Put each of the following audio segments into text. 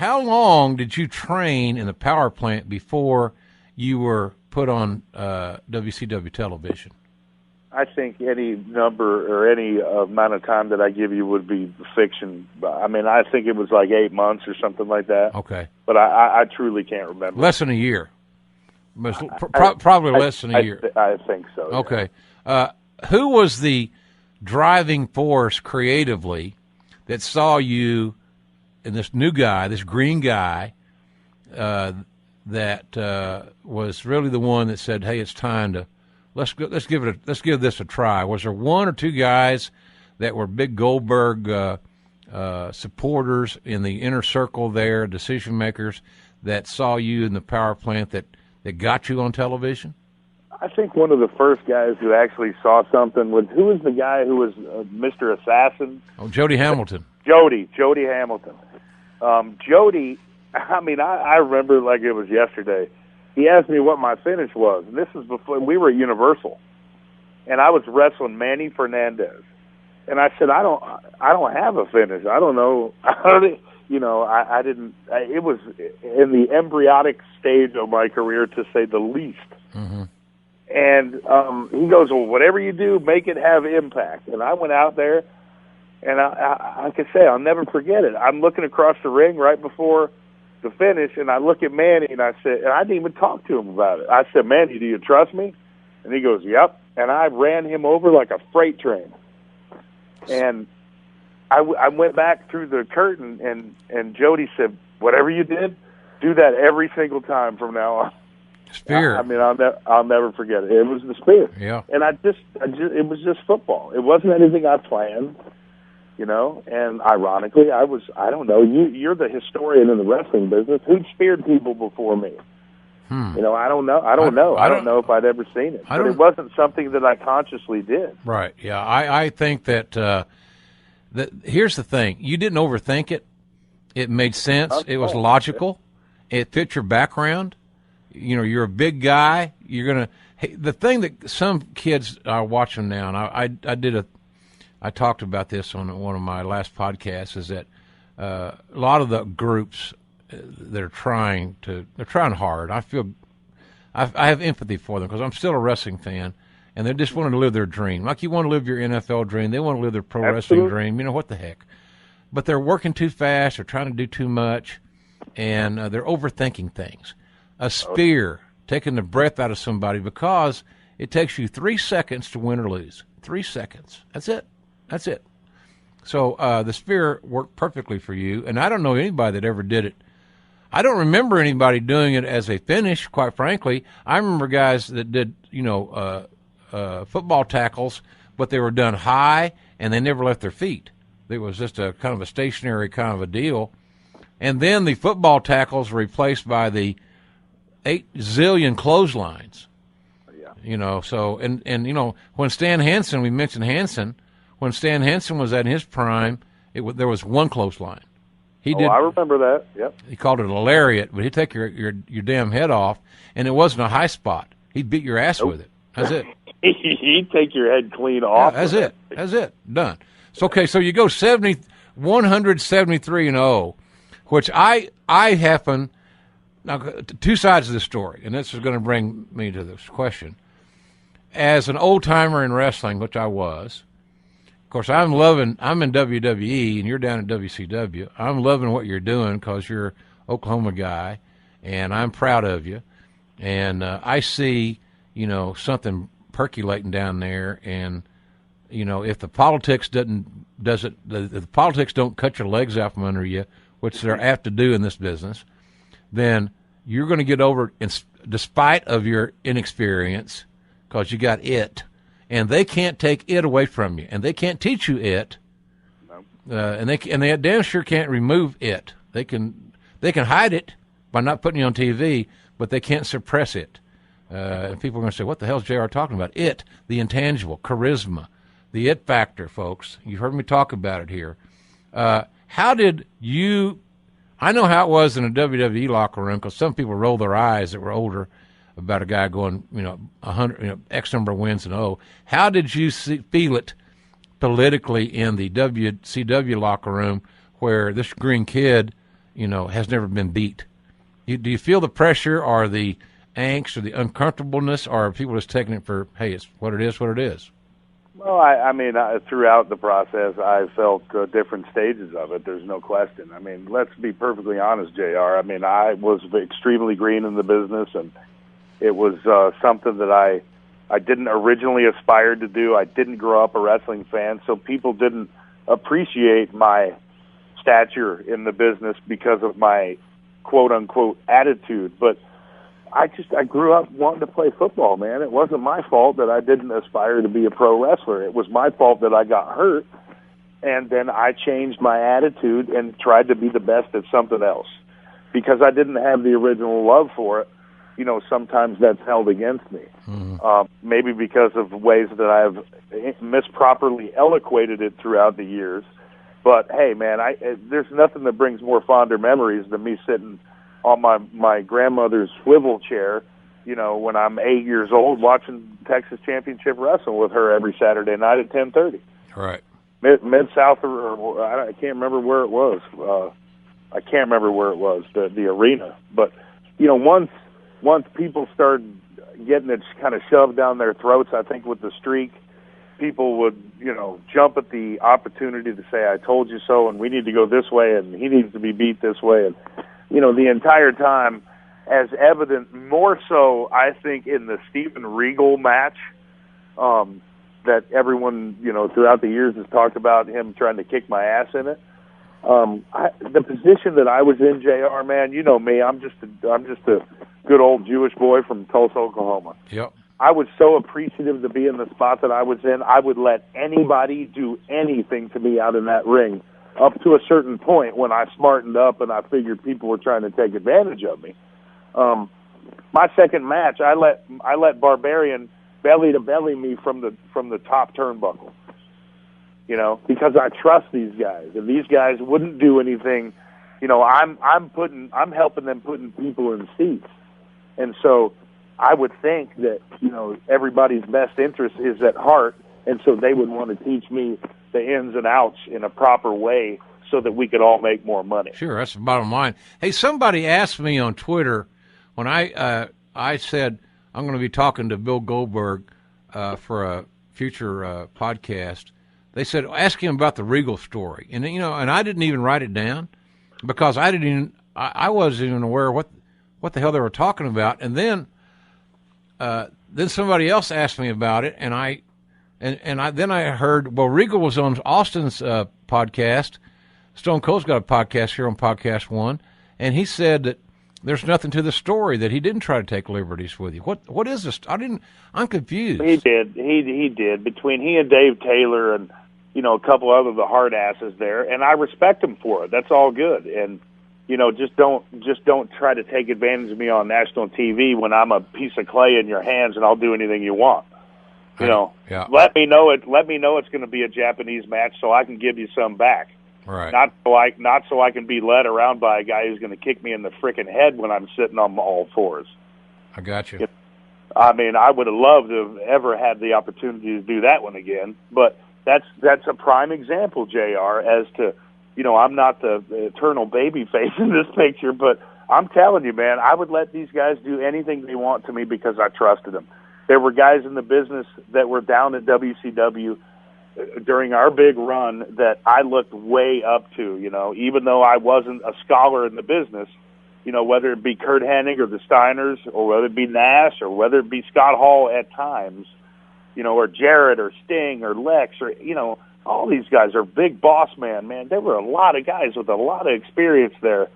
how long did you train in the power plant before you were put on WCW television? I think any number or any amount of time that I give you would be fiction. I mean, I think it was like 8 months or something like that. Okay. But I truly can't remember. Less than a year. Probably less than a year. I think so. Okay. Yeah. Who was the driving force creatively that saw you and this new guy, this green guy, that was really the one that said, "Hey, it's time to let's give this a try"? Was there one or two guys that were big Goldberg supporters in the inner circle there, decision makers, that saw you in the power plant that got you on television? I think one of the first guys who actually saw something was, who was the guy who was Mr. Assassin? Oh, Jody Hamilton. Jody Hamilton. Jody, I mean, I remember like it was yesterday. He asked me what my finish was, and this was before we were at Universal, and I was wrestling Manny Fernandez, and I said, I don't have a finish. I don't know. I didn't. It was in the embryonic stage of my career, to say the least. Mm-hmm. And he goes, well, whatever you do, make it have impact. And I went out there, and like I say, I'll never forget it. I'm looking across the ring right before the finish, and I look at Manny, and I said, and I didn't even talk to him about it. I said, Manny, do you trust me? And he goes, yep. And I ran him over like a freight train. And I went back through the curtain, and Jody said, whatever you did, do that every single time from now on. Spear. I mean, I'll never forget it. It was the spear. Yeah. And it was just football. It wasn't anything I planned, And ironically, I don't know. You're the historian in the wrestling business. Who'd speared people before me? I don't know. I don't know if I'd ever seen it. But it wasn't something that I consciously did. Right. Yeah. I think that here's the thing. You didn't overthink it. It made sense. It was logical. It fit your background. You're a big guy. The thing that some kids are watching now, and I talked about this on one of my last podcasts, is that a lot of the groups that are trying hard. I have empathy for them because I'm still a wrestling fan, and they just want to live their dream. Like you want to live your NFL dream, they want to live their pro wrestling dream. What the heck? But they're working too fast. They're trying to do too much, and they're overthinking things. A spear, taking the breath out of somebody, because it takes you 3 seconds to win or lose. 3 seconds. That's it. So the spear worked perfectly for you, and I don't know anybody that ever did it. I don't remember anybody doing it as a finish, quite frankly. I remember guys that did, football tackles, but they were done high, and they never left their feet. It was just a kind of a stationary kind of a deal. And then the football tackles were replaced by the 8 zillion clotheslines. Yeah. So when Stan Hansen, we mentioned Hansen, when Stan Hansen was at his prime, there was one clothesline. I remember that. Yep. He called it a lariat, but he'd take your damn head off, and it wasn't a high spot. He'd beat your ass with it. That's it. He'd take your head clean off. Yeah, that's it. Done. So okay, so you go 173-0, which I happen. Now, two sides of the story, and this is going to bring me to this question. As an old-timer in wrestling, which I was, of course, I'm in WWE, and you're down at WCW. I'm loving what you're doing because you're an Oklahoma guy, and I'm proud of you. And I see, something percolating down there, and, if the politics if the politics don't cut your legs out from under you, which they're apt to do in this business, then you're going to get over it despite of your inexperience, because you got it, and they can't take it away from you, and they can't teach you it, and they damn sure can't remove it. They can hide it by not putting you on TV, but they can't suppress it. And people are going to say, "What the hell is JR talking about?" It, the intangible, charisma, the it factor, folks. You've heard me talk about it here. How did you? I know how it was in a WWE locker room, because some people roll their eyes that were older about a guy going, 100, X number of wins and oh. How did you feel it politically in the WCW locker room, where this green kid has never been beat. Do you feel the pressure or the angst or the uncomfortableness, or are people just taking it for, hey, it's what it is, what it is? Well, throughout the process, I felt different stages of it. There's no question. I mean, let's be perfectly honest, JR. I mean, I was extremely green in the business, and it was something that I didn't originally aspire to do. I didn't grow up a wrestling fan, so people didn't appreciate my stature in the business because of my quote-unquote attitude. But I grew up wanting to play football, man. It wasn't my fault that I didn't aspire to be a pro wrestler. It was my fault that I got hurt, and then I changed my attitude and tried to be the best at something else. Because I didn't have the original love for it, sometimes that's held against me. Mm-hmm. Maybe because of ways that I've misproperly eloquated it throughout the years. But, hey, man, there's nothing that brings more fonder memories than me sitting on my grandmother's swivel chair, when I'm 8 years old, watching Texas Championship Wrestling with her every Saturday night at 10:30. Right. Mid-South, or I can't remember where it was. The arena. But, once people started getting it kind of shoved down their throats, I think with the streak, people would, jump at the opportunity to say, I told you so, and we need to go this way, and he needs to be beat this way. And, the entire time, as evident more so, I think, in the Steven Regal match, that everyone, throughout the years has talked about him trying to kick my ass in it. The position that I was in, JR, man, you know me, I'm just a good old Jewish boy from Tulsa, Oklahoma. Yep. I was so appreciative to be in the spot that I was in. I would let anybody do anything to me out in that ring, up to a certain point when I smartened up and I figured people were trying to take advantage of me. My second match, I let Barbarian belly to belly me from the top turnbuckle. Because I trust these guys, and these guys wouldn't do anything. I'm helping them putting people in seats, and so I would think that everybody's best interest is at heart, and so they would want to teach me the ins and outs in a proper way so that we could all make more money. Sure, that's the bottom line. Hey, somebody asked me on Twitter when I said I'm going to be talking to Bill Goldberg for a future podcast. They said, ask him about the Regal story. And, and I didn't even write it down because I wasn't even aware what the hell they were talking about. And then somebody else asked me about it, and then I heard, well, Regal was on Austin's podcast. Stone Cold's got a podcast here on Podcast One, and he said that there's nothing to the story, that he didn't try to take liberties with you. What is this? I'm confused. He did. He did. Between he and Dave Taylor and, a couple other the hard asses there, and I respect him for it. That's all good. And, just don't try to take advantage of me on national TV when I'm a piece of clay in your hands and I'll do anything you want. Yeah. Let me know it's going to be a Japanese match so I can give you some back. Right. Not so I can be led around by a guy who's going to kick me in the frickin' head when I'm sitting on all fours. I got you. I mean, I would have loved to have ever had the opportunity to do that one again, but that's a prime example, JR, as to, I'm not the eternal baby face in this picture, but I'm telling you, man, I would let these guys do anything they want to me because I trusted them. There were guys in the business that were down at WCW during our big run that I looked way up to, even though I wasn't a scholar in the business, whether it be Kurt Hennig or the Steiners, or whether it be Nash, or whether it be Scott Hall at times, or Jarrett or Sting or Lex, or, all these guys are big boss man. There were a lot of guys with a lot of experience there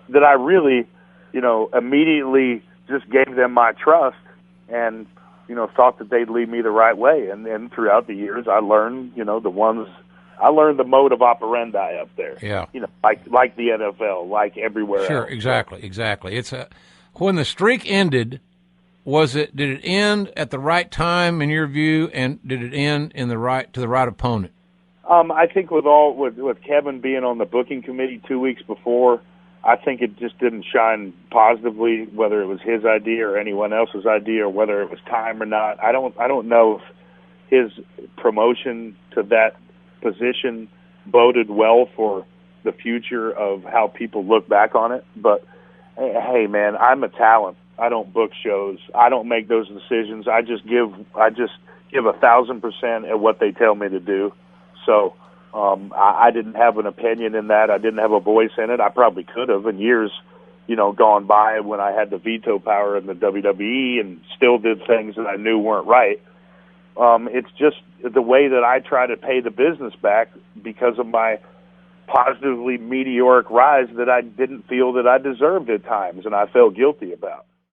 that I really, immediately just gave them my trust and, thought that they'd lead me the right way. And then throughout the years, I learned, I learned the mode of operandi up there. Yeah. Like the NFL, like everywhere Sure, else. exactly. It's when the streak ended, did it end at the right time in your view, and did it end to the right opponent? I think with Kevin being on the booking committee 2 weeks before, I think it just didn't shine positively, whether it was his idea or anyone else's idea, or whether it was time or not. I don't know if his promotion to that position boded well for the future of how people look back on it. But hey, man, I'm a talent. I don't book shows. I don't make those decisions. I just give 1,000% at what they tell me to do. So I didn't have an opinion in that. I didn't have a voice in it. I probably could have in years, gone by when I had the veto power in the WWE and still did things that I knew weren't right. It's just the way that I try to pay the business back because of my positively meteoric rise that I didn't feel that I deserved at times, and I felt guilty about.